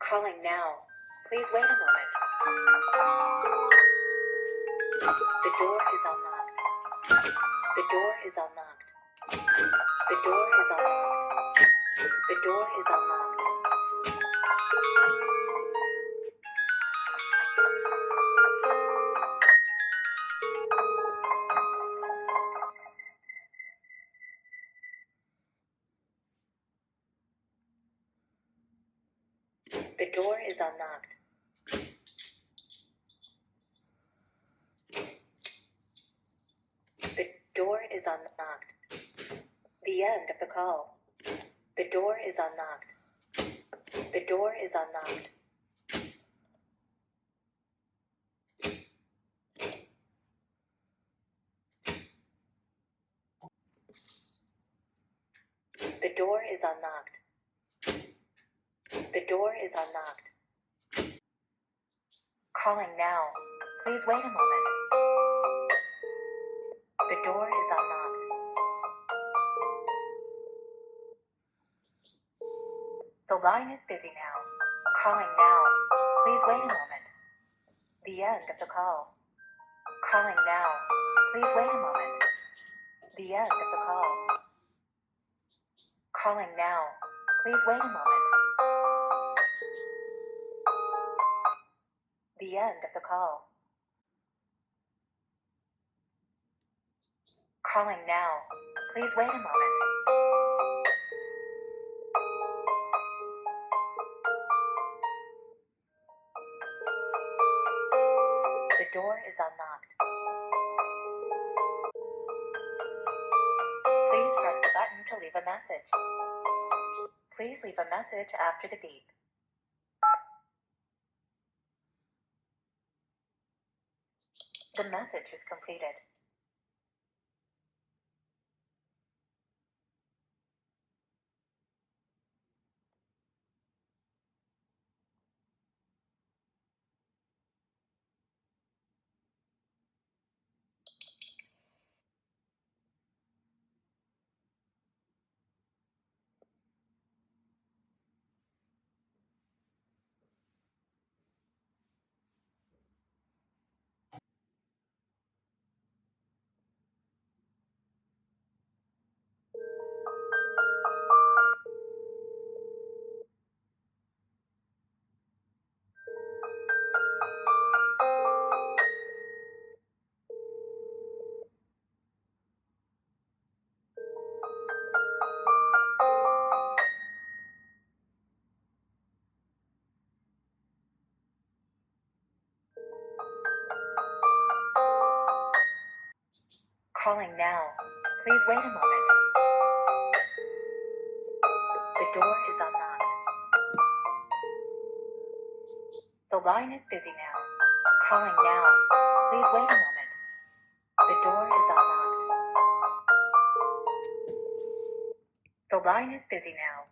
Calling now. Please wait a moment. The door is unlocked. The door is unlocked. The door is unlocked. The door is unlocked. The door is unlocked. The door is unlocked. The end of the call. The door is unlocked. The door is unlocked. The door is unlocked. The door is unlocked. Calling now. Please wait a moment. The door is unlocked. The line is busy now. Calling now. Please wait a moment. The end of the call. Calling now. Please wait a moment. The end of the call. Calling now. Please wait a moment. The end of the call. Calling now. Please wait a moment. The door is unlocked. Please press the button to leave a message. Please leave a message after the beep. The message is completed. Calling now. Please wait a moment. The door is unlocked. The line is busy now. Calling now. Please wait a moment. The door is unlocked. The line is busy now.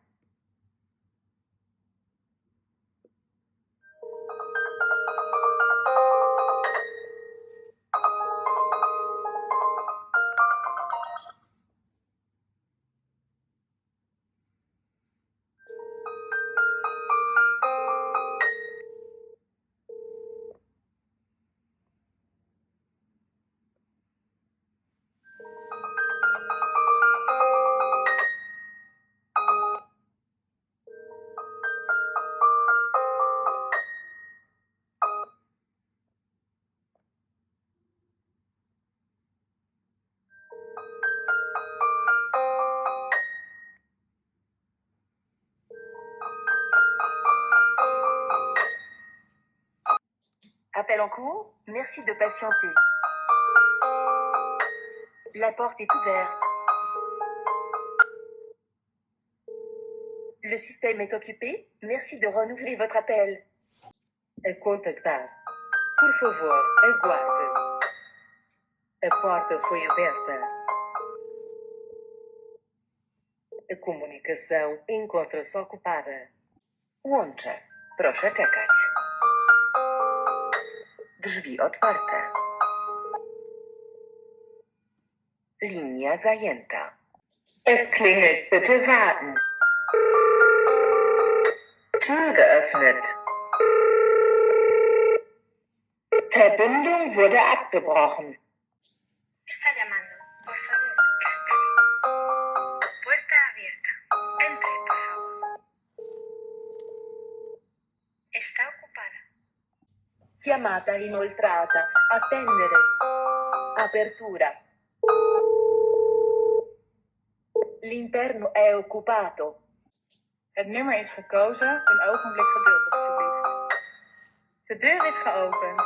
Appel en cours, merci de patienter. La porte est ouverte. Le système est occupé, merci de renouveler votre appel. A contactar. Por favor, aguarde. A porta foi aberta. A komunikacja encontra-se ocupada. Łącze. Proszę czekać. Drzwi otwarte. Linia zajęta. Es klingelt, bitte warten. Tür geöffnet. Verbindung wurde abgebrochen. Está llamando. Por favor, espere. Puerta abierta. Entre, por favor. Está ocupada. Chiamata inoltrata. Attendere. Apertura. L'interno è occupato. Het nummer is gekozen. Een ogenblik geduld alstublieft. De deur is geopend.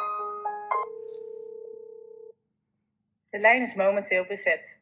De lijn is momenteel bezet.